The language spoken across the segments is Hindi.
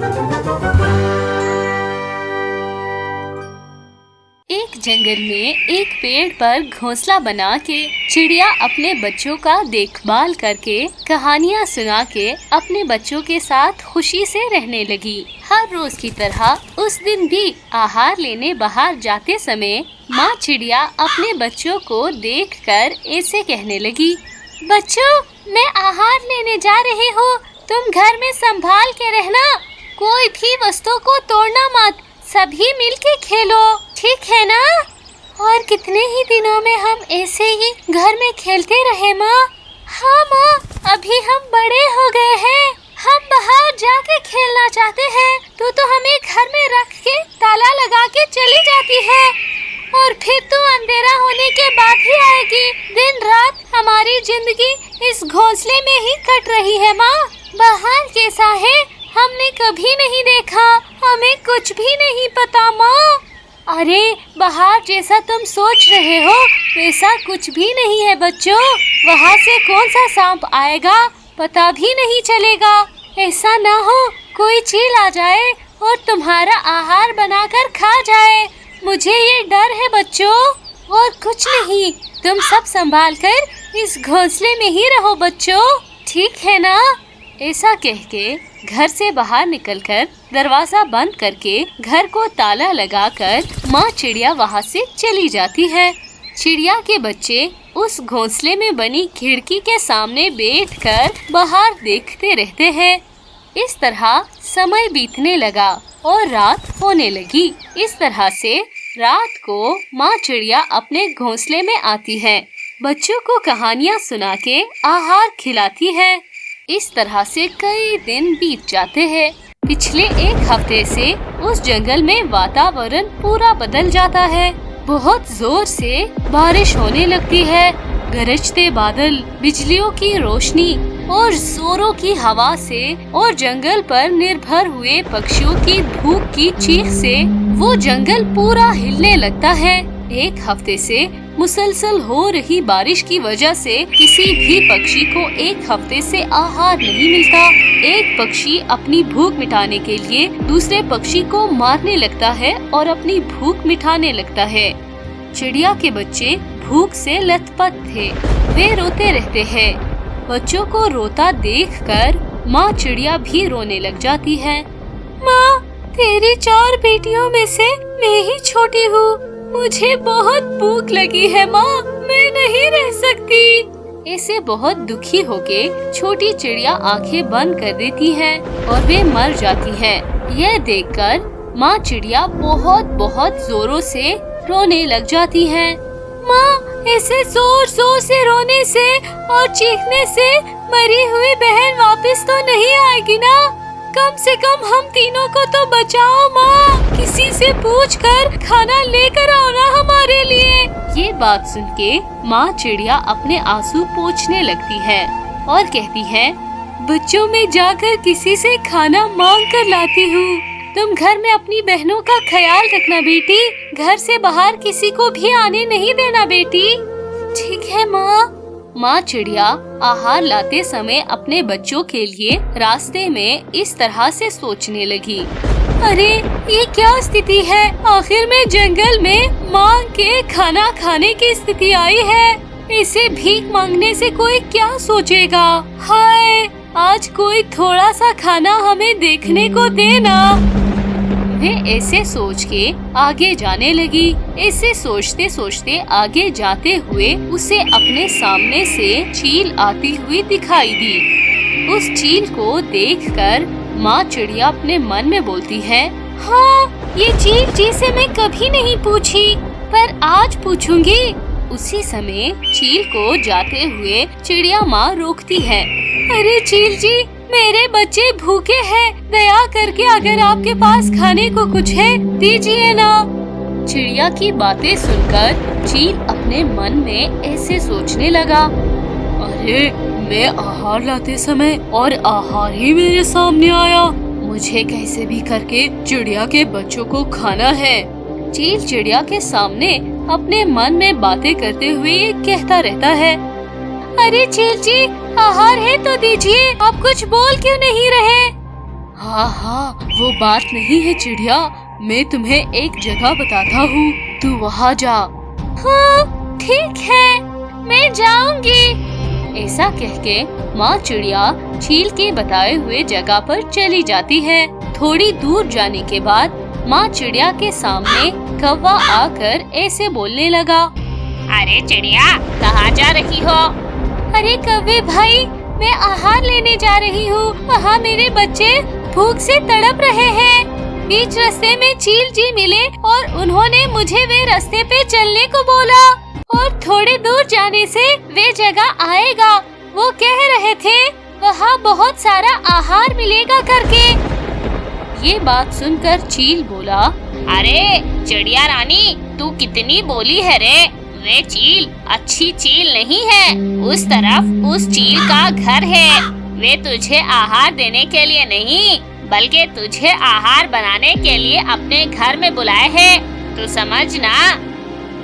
एक जंगल में एक पेड़ पर घोंसला बना के चिड़िया अपने बच्चों का देखभाल करके कहानियाँ सुना के अपने बच्चों के साथ खुशी से रहने लगी। हर रोज की तरह उस दिन भी आहार लेने बाहर जाते समय माँ चिड़िया अपने बच्चों को देखकर ऐसे कहने लगी, बच्चों, मैं आहार लेने जा रही हूँ, तुम घर में संभाल के रहना, कोई भी वस्तु को तोड़ना मत, सभी मिलके खेलो, ठीक है ना? और कितने ही दिनों में हम ऐसे ही घर में खेलते रहे माँ। हाँ माँ, अभी हम बड़े हो गए हैं, हम बाहर जाके खेलना चाहते हैं, तो हमें घर में रख के ताला लगा के चली जाती है और फिर तो अंधेरा होने के बाद ही आएगी। दिन रात हमारी जिंदगी इस घोंसले में ही कट रही है माँ। बाहर कैसा है हमने कभी नहीं देखा, हमें कुछ भी नहीं पता माँ। अरे बाहर जैसा तुम सोच रहे हो वैसा कुछ भी नहीं है बच्चों, वहाँ से कौन सा सांप आएगा पता भी नहीं चलेगा। ऐसा ना हो कोई चील आ जाए और तुम्हारा आहार बनाकर खा जाए, मुझे ये डर है बच्चों। और कुछ नहीं, तुम सब संभाल कर इस घोंसले में ही रहो बच्चों, ठीक है ना? ऐसा कह के घर से बाहर निकलकर दरवाजा बंद करके घर को ताला लगाकर माँ चिड़िया वहाँ से चली जाती है। चिड़िया के बच्चे उस घोंसले में बनी खिड़की के सामने बैठकर बाहर देखते रहते हैं। इस तरह समय बीतने लगा और रात होने लगी। इस तरह से रात को माँ चिड़िया अपने घोंसले में आती है, बच्चों को कहानियाँ सुना के आहार खिलाती है। इस तरह से कई दिन बीत जाते हैं। पिछले एक हफ्ते से उस जंगल में वातावरण पूरा बदल जाता है। बहुत जोर से बारिश होने लगती है। गरजते बादल, बिजलियों की रोशनी और जोरों की हवा से और जंगल पर निर्भर हुए पक्षियों की भूख की चीख से वो जंगल पूरा हिलने लगता है। एक हफ्ते से मुसलसल हो रही बारिश की वजह से किसी भी पक्षी को एक हफ्ते से आहार नहीं मिलता। एक पक्षी अपनी भूख मिटाने के लिए दूसरे पक्षी को मारने लगता है और अपनी भूख मिटाने लगता है। चिड़िया के बच्चे भूख से लथपथ थे, वे रोते रहते हैं। बच्चों को रोता देखकर माँ चिड़िया भी रोने लग जाती है। माँ, तेरी 4 बेटियों में से मैं ही छोटी हूँ, मुझे बहुत भूख लगी है माँ, मैं नहीं रह सकती। ऐसे बहुत दुखी होके छोटी चिड़िया आंखें बंद कर देती है और वे मर जाती है। यह देखकर माँ चिड़िया बहुत बहुत जोरों से रोने लग जाती है। माँ, ऐसे जोर जोर से रोने से और चीखने से मरी हुई बहन वापस तो नहीं आएगी ना? कम से कम हम तीनों को तो बचाओ माँ, किसी से पूछकर खाना लेकर आओ ना हमारे लिए। ये बात सुन के माँ चिड़िया अपने आंसू पोंछने लगती है और कहती है, बच्चों में जाकर किसी से खाना मांग कर लाती हूँ, तुम घर में अपनी बहनों का ख्याल रखना बेटी, घर से बाहर किसी को भी आने नहीं देना बेटी। ठीक है माँ। माँ चिड़िया आहार लाते समय अपने बच्चों के लिए रास्ते में इस तरह से सोचने लगी, अरे ये क्या स्थिति है, आखिर में जंगल में मांग के खाना खाने की स्थिति आई है, इसे भीख मांगने से कोई क्या सोचेगा। हाय, आज कोई थोड़ा सा खाना हमें देखने को देना। वे ऐसे सोच के आगे जाने लगी। ऐसे सोचते सोचते आगे जाते हुए उसे अपने सामने से चील आती हुई दिखाई दी। उस चील को देखकर माँ चिड़िया अपने मन में बोलती है, हाँ, ये चील जी से मैं कभी नहीं पूछी, पर आज पूछूंगी। उसी समय चील को जाते हुए चिड़िया माँ रोकती है। अरे चील जी, मेरे बच्चे भूखे हैं, दया करके अगर आपके पास खाने को कुछ है दीजिए ना। चिड़िया की बातें सुनकर चील अपने मन में ऐसे सोचने लगा, अरे मैं आहार लाते समय और आहार ही मेरे सामने आया, मुझे कैसे भी करके चिड़िया के बच्चों को खाना है। चील चिड़िया के सामने अपने मन में बातें करते हुए ये कहता रहता है, अरे चील जी, आहार है तो दीजिए, आप कुछ बोल क्यों नहीं रहे? हाँ हाँ, वो बात नहीं है चिड़िया, मैं तुम्हें एक जगह बताता हूँ, तू वहाँ जा। हाँ ठीक है, मैं जाऊंगी। ऐसा कह के माँ चिड़िया चील के बताए हुए जगह पर चली जाती है। थोड़ी दूर जाने के बाद माँ चिड़िया के सामने कौवा आकर ऐसे बोलने लगा। अरे चिड़िया, कहाँ जा रही हो? अरे कौवे भाई, मैं आहार लेने जा रही हूँ। वहाँ मेरे बच्चे भूख से तड़प रहे हैं। बीच रास्ते में चील जी मिले और उन्होंने मुझे वे रास्ते पे चलने को बोला और थोड़े दूर जाने से वे जगह आएगा। वो कह रहे थे वहाँ बहुत सारा आहार मिलेगा करके। ये बात सुनकर चील बोला, अरे चिड़िया रानी, तू कितनी बोली है रे। वे चील अच्छी चील नहीं है, उस तरफ उस चील का घर है। वे तुझे आहार देने के लिए नहीं, बल्कि तुझे आहार बनाने के लिए अपने घर में बुलाए हैं, तू समझना।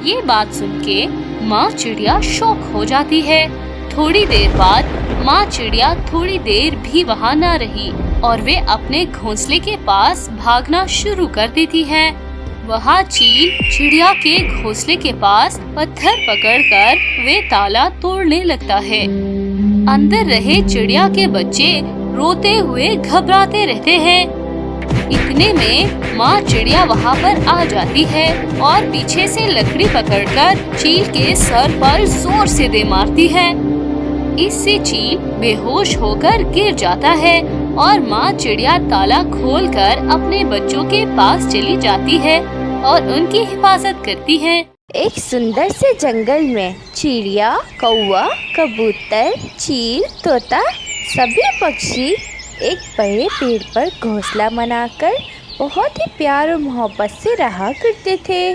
ये बात सुन के माँ चिड़िया शॉक हो जाती है। थोड़ी देर बाद माँ चिड़िया थोड़ी देर भी वहाँ न रही और वे अपने घोंसले के पास भागना शुरू कर देती है। वहाँ चील चिड़िया के घोंसले के पास पत्थर पकड़कर वे ताला तोड़ने लगता है। अंदर रहे चिड़िया के बच्चे रोते हुए घबराते रहते हैं। इतने में माँ चिड़िया वहाँ पर आ जाती है और पीछे से लकड़ी पकड़कर चील के सर पर जोर से दे मारती है। इससे चील बेहोश होकर गिर जाता है और माँ चिड़िया ताला खोलकर अपने बच्चों के पास चली जाती है और उनकी हिफाजत करती है। एक सुंदर से जंगल में चिड़िया, कौवा, कबूतर, चील, तोता सभी पक्षी एक बड़े पेड़ पर घोंसला बनाकर बहुत ही प्यार और मोहब्बत से रहा करते थे।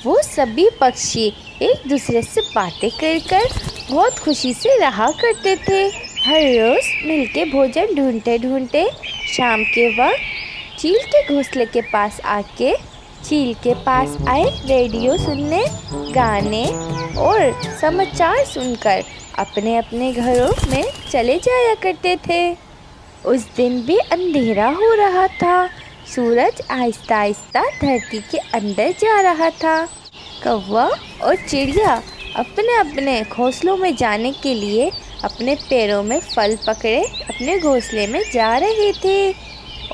वो सभी पक्षी एक दूसरे से बातें कर बहुत खुशी से रहा करते थे। हर रोज मिलके भोजन ढूंढते ढूंढते शाम के वक्त चील के घोंसले के पास आके चील के पास आए रेडियो सुनने, गाने और समाचार सुनकर अपने अपने घरों में चले जाया करते थे। उस दिन भी अंधेरा हो रहा था। सूरज आहिस्ता आहिस्ता धरती के अंदर जा रहा था। कौवा और चिड़िया अपने अपने घोंसलों में जाने के लिए अपने पैरों में फल पकड़े अपने घोंसले में जा रहे थे।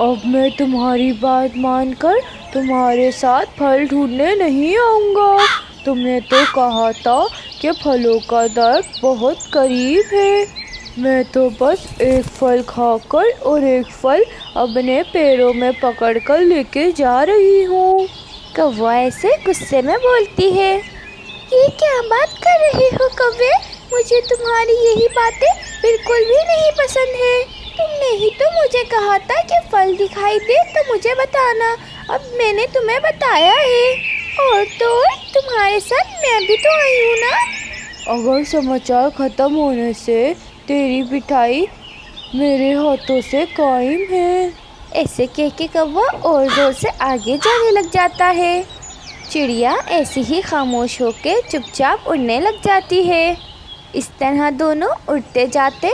अब मैं तुम्हारी बात मानकर तुम्हारे साथ फल ढूंढने नहीं आऊँगा। तुमने तो कहा था कि फलों का दर बहुत करीब है। मैं तो बस एक फल खाकर और एक फल अपने पैरों में पकड़कर लेके जा रही हूँ। कौवा ऐसे गुस्से में बोलती है, ये क्या बात कर रही हो कौवे? मुझे तुम्हारी यही बातें बिल्कुल भी नहीं पसंद है। तुमने ही तो मुझे कहा था कि फल दिखाई दे तो मुझे बताना। अब मैंने तुम्हें बताया है और तो तुम्हारे साथ मैं भी तो आई हूँ ना। अगर समाचार खत्म होने से तेरी पिटाई मेरे हाथों से कायम है। ऐसे कह के कौवा और जोर से आगे जाने लग जाता है। चिड़िया ऐसे ही खामोश होकर चुपचाप उड़ने लग जाती है। इस तरह दोनों उड़ते जाते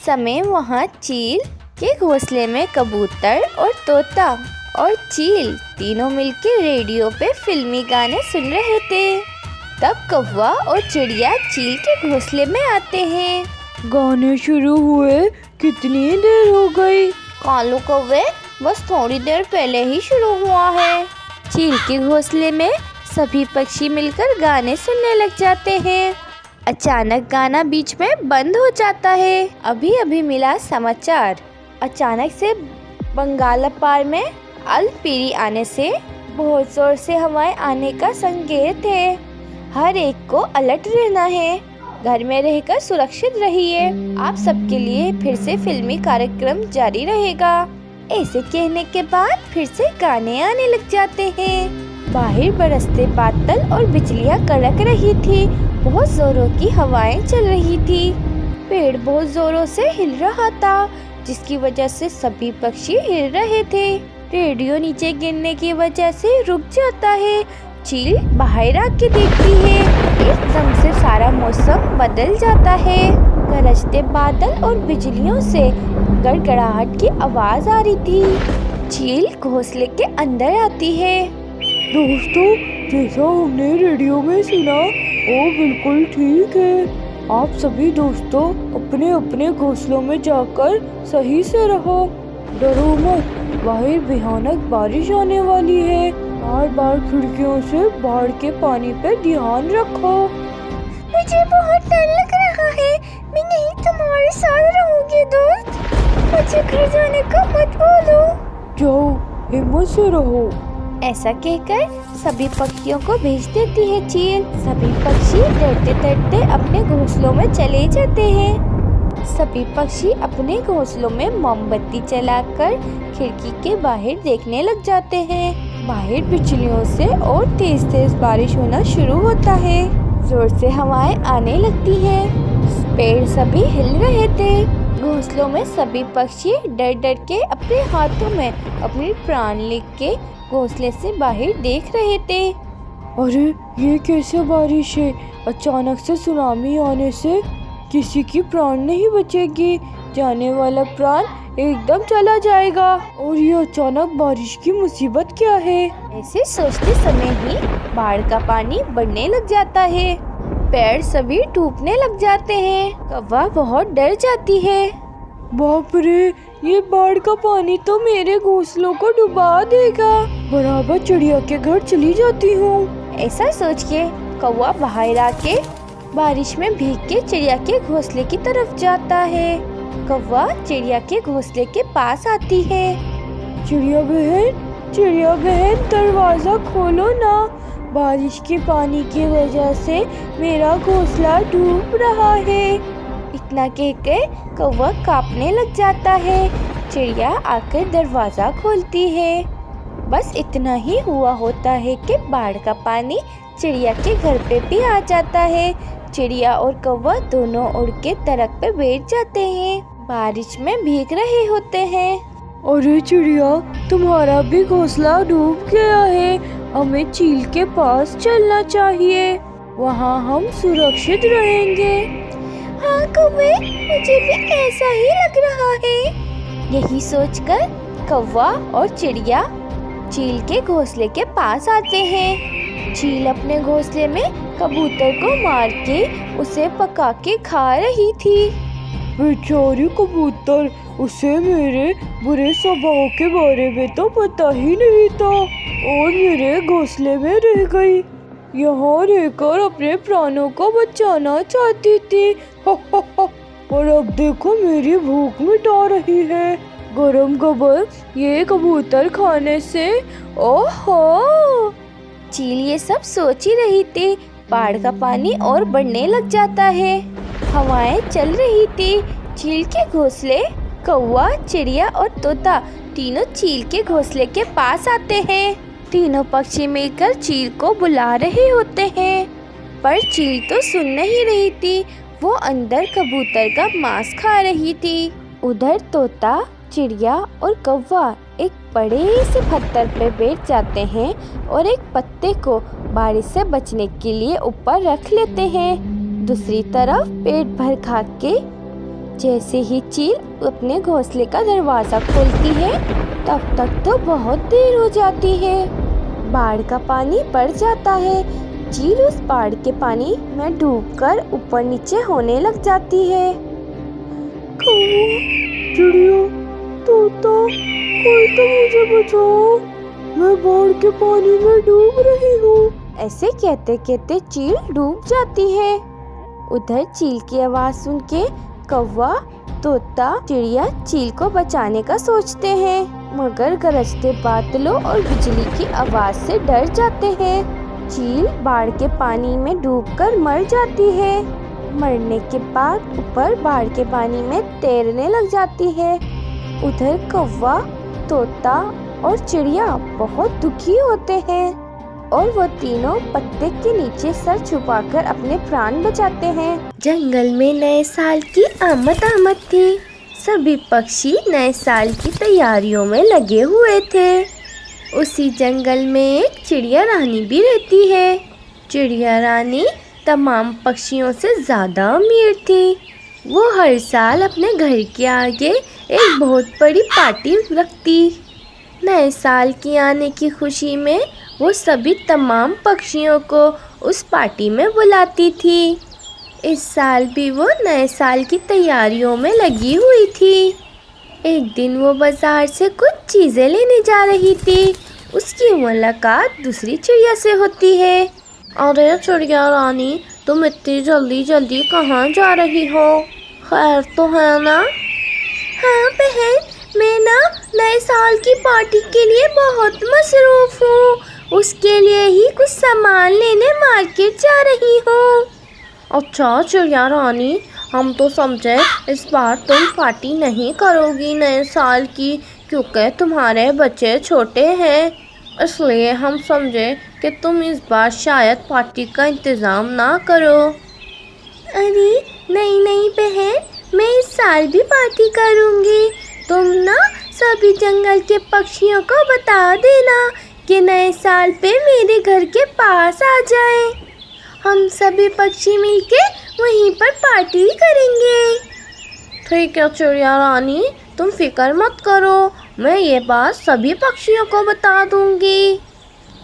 समय वहाँ चील के घोंसले में कबूतर और तोता और चील तीनों मिलकर रेडियो पे फिल्मी गाने सुन रहे थे। तब कौवा और चिड़िया चील के घोंसले में आते हैं। गाने शुरू हुए कितनी देर हो गई? कालू कौवे, बस थोड़ी देर पहले ही शुरू हुआ है। चील के घोंसले में सभी पक्षी मिलकर गाने सुनने लग जाते हैं। अचानक गाना बीच में बंद हो जाता है। अभी अभी मिला समाचार। अचानक से बंगाल पार में अल-पीरी आने से बहुत जोर से हवाएं आने का संकेत है। हर एक को अलर्ट रहना है। घर में रहकर सुरक्षित रहिए। आप सबके लिए फिर से फिल्मी कार्यक्रम जारी रहेगा। ऐसे कहने के बाद फिर से गाने आने लग जाते हैं। बाहर बरसते बादल और बिजलियां कड़क रही थी। बहुत जोरों की हवाएं चल रही थी। पेड़ बहुत जोरों से हिल रहा था, जिसकी वजह से सभी पक्षी हिल रहे थे। रेडियो नीचे गिरने की वजह से रुक जाता है। चील बाहर आके देखती है। एकदम से सारा मौसम बदल जाता है। गरजते बादल और बिजलियों से गड़गड़ाहट की आवाज आ रही थी। चील घोंसले के अंदर आती है। दोस्तों, जैसा हमने रेडियो में सुना वो बिल्कुल ठीक है। आप सभी दोस्तों अपने अपने घोंसलों में जाकर सही से रहो। डरो मत, बाहर भयानक बारिश आने वाली है। बार बार खिड़कियों से बाढ़ के पानी पे ध्यान रखो। मुझे बहुत डर लग रहा है। मैं नहीं तुम्हारे साथ रहूंगी दोस्त। मुझे घर जाने का मत बोलो। जाओ, हिम्मत से रहो। ऐसा कहकर सभी पक्षियों को भेज देती है चील। सभी पक्षी डरते डरते अपने घोंसलों में चले जाते हैं। सभी पक्षी अपने घोंसलों में मोमबत्ती जलाकर खिड़की के बाहर देखने लग जाते हैं। बाहर बिजलियों से और तेज तेज बारिश होना शुरू होता है। जोर से हवाएं आने लगती हैं। पेड़ सभी हिल रहे थे। घोंसलों में सभी पक्षी डर डर के अपने हाथों में अपनी प्राण लेके घोंसले से बाहर देख रहे थे। अरे ये कैसे बारिश है? अचानक से सुनामी आने से किसी की प्राण नहीं बचेगी। जाने वाला प्राण एकदम चला जाएगा। और ये अचानक बारिश की मुसीबत क्या है? ऐसे सोचते समय ही बाढ़ का पानी बढ़ने लग जाता है। पेड़ सभी डूबने लग जाते हैं। कौवा बहुत डर जाती है। बाप रे, ये बाढ़ का पानी तो मेरे घोंसलों को डुबा देगा। बराबर चिड़िया के घर चली जाती हूँ। ऐसा सोच के कौवा बाहर आके बारिश में भीग के चिड़िया के घोंसले की तरफ जाता है। कौवा चिड़िया के घोंसले के पास आती है। चिड़िया बहन, दरवाजा खोलो ना। बारिश के पानी की वजह से मेरा घोंसला डूब रहा है। इतना कहकर कौवा कांपने लग जाता है। चिड़िया आकर दरवाजा खोलती है। बस इतना ही हुआ होता है कि बाढ़ का पानी चिड़िया के घर पे भी आ जाता है। चिड़िया और कौवा दोनों उड़ के दरख्त पे बैठ जाते हैं। बारिश में भीग रहे होते हैं। अरे चिड़िया, तुम्हारा भी घोंसला डूब गया है। हमें चील के पास चलना चाहिए। वहाँ हम सुरक्षित रहेंगे। हाँ कौवे, मुझे भी ऐसा ही लग रहा है। यही सोचकर कौवा और चिड़िया चील के घोंसले के पास आते हैं। चील अपने घोंसले में कबूतर को मार के उसे पका के खा रही थी। बेचारी कबूतर, उसे मेरे बुरे स्वभाव के बारे में तो पता ही नहीं था और मेरे घोंसले में रह गई। यहाँ रहकर अपने प्राणों को बचाना चाहती थी। और अब देखो मेरी भूख मिटा रही है। गरम गबर ये कबूतर खाने से। ओहो! चील ये सब सोच ही रही थी। बाढ़ का पानी और बढ़ने लग जाता है। हवाएं चल रही थी। चील के घोंसले, कौवा, चिड़िया और तोता तीनों चील के घोंसले के पास आते हैं। तीनों पक्षी मिलकर चील को बुला रहे होते हैं, पर चील तो सुन नहीं रही थी। वो अंदर कबूतर का मांस खा रही थी। उधर तोता, चिड़िया और कौवा एक बड़े से पत्थर पे बैठ जाते हैं और एक पत्ते को बारिश से बचने के लिए ऊपर रख लेते हैं। दूसरी तरफ पेट भर खा के जैसे ही चील अपने घोंसले का दरवाजा खोलती है, तब तक तो बहुत देर हो जाती है। बाढ़ का पानी बढ़ जाता है। चील उस बाढ़ के पानी में डूबकर ऊपर नीचे होने लग जाती है। कौवा, चिड़िया, तोता, कोई तो मुझे बचाओ। मैं बाढ़ के पानी में डूब रही हूँ। ऐसे कहते कहते चील डूब जाती है। उधर चील की आवाज सुन के कौवा, तोता, चिड़िया चील को बचाने का सोचते हैं, मगर गरजते बादलों और बिजली की आवाज से डर जाते हैं। चील बाढ़ के पानी में डूबकर मर जाती है। मरने के बाद ऊपर बाढ़ के पानी में तैरने लग जाती है। उधर कौवा, तोता और चिड़िया बहुत दुखी होते हैं और वो तीनों पत्ते के नीचे सर छुपाकर अपने प्राण बचाते हैं। जंगल में नए साल की आमद थी। सभी पक्षी नए साल की तैयारियों में लगे हुए थे। उसी जंगल में एक चिड़िया रानी भी रहती है। चिड़िया रानी तमाम पक्षियों से ज़्यादा अमीर थी। वो हर साल अपने घर के आगे एक बहुत बड़ी पार्टी रखती। नए साल के आने की खुशी में वो सभी तमाम पक्षियों को उस पार्टी में बुलाती थी। इस साल भी वो नए साल की तैयारियों में लगी हुई थी। एक दिन वो बाजार से कुछ चीज़ें लेने जा रही थी। उसकी मुलाकात दूसरी चिड़िया से होती है। अरे चिड़िया रानी, तुम इतनी जल्दी जल्दी कहाँ जा रही हो? खैर तो है ना? हाँ बहन, मैं ना नए साल की पार्टी के लिए बहुत मसरूफ़ हूँ। उसके लिए ही कुछ सामान लेने मार्केट जा रही हूँ। अच्छा चिड़िया रानी, हम तो समझे इस बार तुम पार्टी नहीं करोगी नए साल की, क्योंकि तुम्हारे बच्चे छोटे हैं। इसलिए हम समझे कि तुम इस बार शायद पार्टी का इंतज़ाम ना करो। अरे नहीं नहीं बहन, मैं इस साल भी पार्टी करूँगी। तुम ना सभी जंगल के पक्षियों को बता देना कि नए साल पे मेरे घर के पास आ जाएं। हम सभी पक्षी मिलके वहीं पर पार्टी करेंगे। ठीक है चिड़िया रानी, तुम फिक्र मत करो, मैं ये बात सभी पक्षियों को बता दूंगी।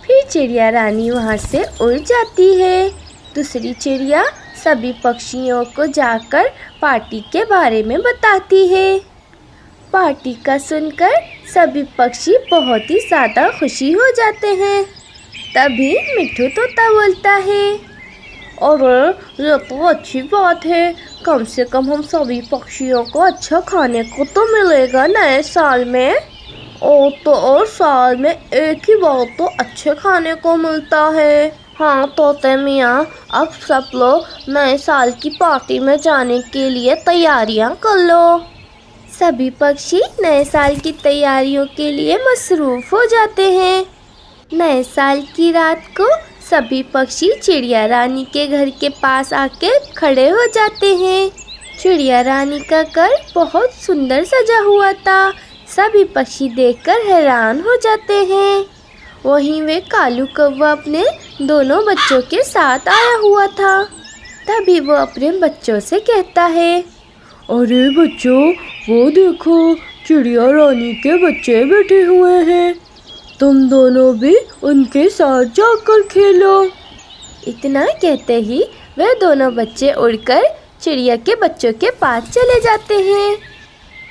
फिर चिड़िया रानी वहाँ से उड़ जाती है। दूसरी चिड़िया सभी पक्षियों को जाकर पार्टी के बारे में बताती है। पार्टी का सुनकर सभी पक्षी बहुत ही ज़्यादा खुशी हो जाते हैं। तभी मिट्ठू तोता बोलता है, अरे ये तो अच्छी बात है, कम से कम हम सभी पक्षियों को अच्छा खाने को तो मिलेगा नए साल में। और साल में एक ही बार तो अच्छे खाने को मिलता है। हाँ तोते मियाँ, अब सब लोग नए साल की पार्टी में जाने के लिए तैयारियाँ कर लो। सभी पक्षी नए साल की तैयारियों के लिए मसरूफ़ हो जाते हैं। नए साल की रात को सभी पक्षी चिड़िया रानी के घर के पास आके खड़े हो जाते हैं। चिड़िया रानी का घर बहुत सुंदर सजा हुआ था। सभी पक्षी देखकर हैरान हो जाते हैं। वहीं वे कालू कौवा अपने दोनों बच्चों के साथ आया हुआ था। तभी वो अपने बच्चों से कहता है, अरे बच्चों, वो देखो चिड़िया रानी के बच्चे बैठे हुए हैं, तुम दोनों भी उनके साथ जाकर खेलो। इतना कहते ही वे दोनों बच्चे उड़कर चिड़िया के बच्चों के पास चले जाते हैं।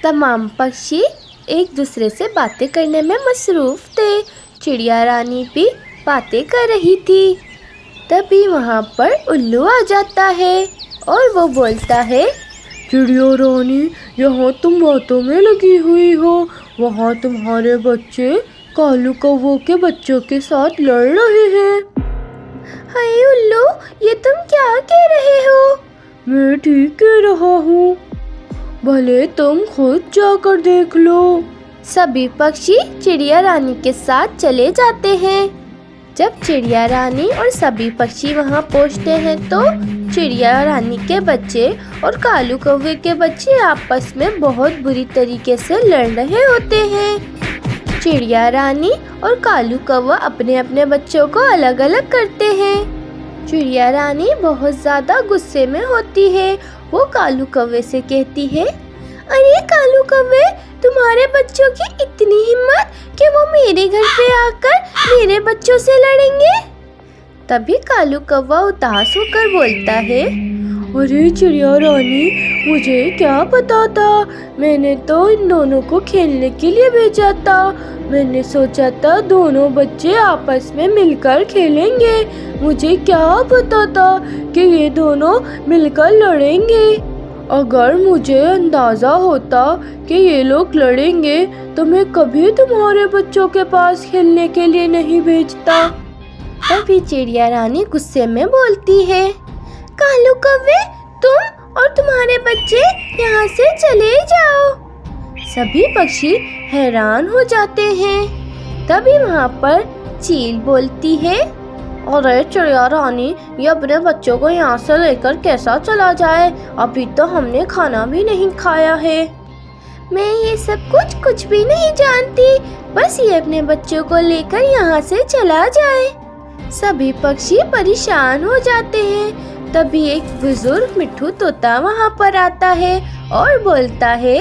तमाम पक्षी एक दूसरे से बातें करने में मसरूफ़ थे। चिड़िया रानी भी बातें कर रही थी। तभी वहाँ पर उल्लू आ जाता है और वो बोलता है, चिड़िया रानी, यहाँ तुम बातों में लगी हुई हो, वहाँ तुम्हारे बच्चे कालू कौवों के बच्चों के साथ लड़ रहे हैं। हाय उल्लू, ये तुम क्या कह रहे हो? मैं ठीक कह रहा हूँ, भले तुम खुद जाकर देख लो। सभी पक्षी चिड़िया रानी के साथ चले जाते हैं। जब चिड़िया रानी और सभी पक्षी वहाँ पहुँचते हैं तो चिड़िया रानी के बच्चे और कालू कौवे के बच्चे आपस में बहुत बुरी तरीके से लड़ रहे होते हैं। चिड़िया रानी और कालू कौवा अपने अपने बच्चों को अलग अलग करते हैं। चिड़िया रानी बहुत ज़्यादा गुस्से में होती है। वो कालू कौवे से कहती है, अरे कालू कौवे, तुम्हारे बच्चों की इतनी हिम्मत कि वो मेरे घर पे आकर मेरे बच्चों से लड़ेंगे। तभी कालू कौवा उदास होकर बोलता है, अरे चिड़िया रानी, मुझे क्या पता था, मैंने तो इन दोनों को खेलने के लिए भेजा था। मैंने सोचा था दोनों बच्चे आपस में मिलकर खेलेंगे, मुझे क्या पता था कि ये दोनों मिलकर लड़ेंगे। अगर मुझे अंदाज़ा होता कि ये लोग लड़ेंगे तो मैं कभी तुम्हारे बच्चों के पास खेलने के लिए नहीं भेजता। तभी चिड़िया रानी गुस्से में बोलती है, कालू कौवे, तुम और तुम्हारे बच्चे यहाँ से चले जाओ। सभी पक्षी हैरान हो जाते हैं। तभी वहाँ पर चील बोलती है, अरे चिड़िया रानी, ये अपने बच्चों को यहाँ से लेकर कैसा चला जाए, अभी तो हमने खाना भी नहीं खाया है। मैं ये सब कुछ भी नहीं जानती, बस ये अपने बच्चों को लेकर यहाँ से चला जाए। सभी पक्षी परेशान हो जाते हैं। तभी एक बुजुर्ग मिट्ठू तोता वहाँ पर आता है और बोलता है,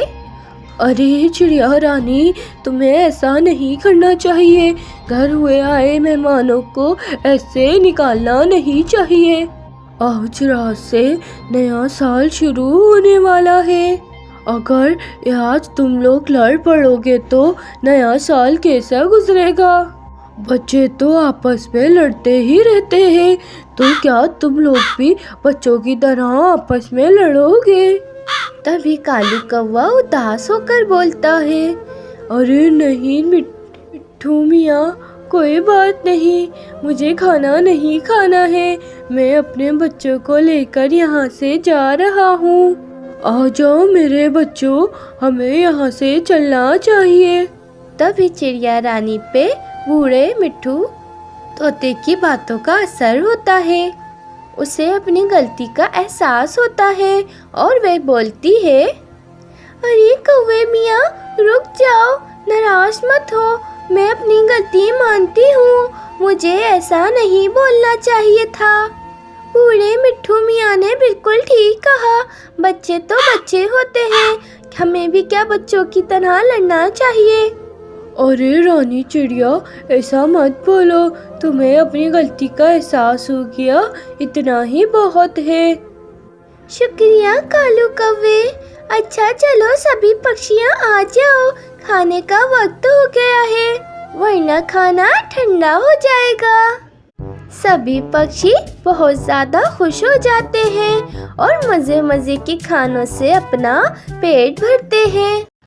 अरे चिड़िया रानी, तुम्हें ऐसा नहीं करना चाहिए। घर हुए आए मेहमानों को ऐसे निकालना नहीं चाहिए। आज रात से नया साल शुरू होने वाला है। अगर आज तुम लोग लड़ पड़ोगे तो नया साल कैसा गुजरेगा? बच्चे तो आपस में लड़ते ही रहते हैं, तो क्या तुम लोग भी बच्चों की तरह आपस में लड़ोगे? तभी कालू कौवा उदास होकर बोलता है, अरे नहीं मिट्ठू मियाँ, कोई बात नहीं, मुझे खाना नहीं खाना है। मैं अपने बच्चों को लेकर यहाँ से जा रहा हूँ। आ जाओ मेरे बच्चों, हमें यहाँ से चलना चाहिए। तभी चिड़िया रानी पे बूढ़े मिट्ठू तोते की बातों का असर होता है। उसे अपनी गलती का एहसास होता है और वह बोलती है, अरे कौवे मियाँ, रुक जाओ, नाराज मत हो, मैं अपनी गलती मानती हूँ, मुझे ऐसा नहीं बोलना चाहिए था। बूढ़े मिट्ठू मियाँ ने बिल्कुल ठीक कहा, बच्चे तो बच्चे होते हैं, हमें भी क्या बच्चों की तरह लड़ना चाहिए। अरे रानी चिड़िया, ऐसा मत बोलो, तुम्हें अपनी गलती का एहसास हो गया, इतना ही बहुत है। शुक्रिया कालू कौवे। अच्छा चलो सभी पक्षियाँ आ जाओ, खाने का वक्त हो गया है, वरना खाना ठंडा हो जाएगा। सभी पक्षी बहुत ज़्यादा खुश हो जाते हैं और मज़े मज़े के खानों से अपना पेट भरते हैं।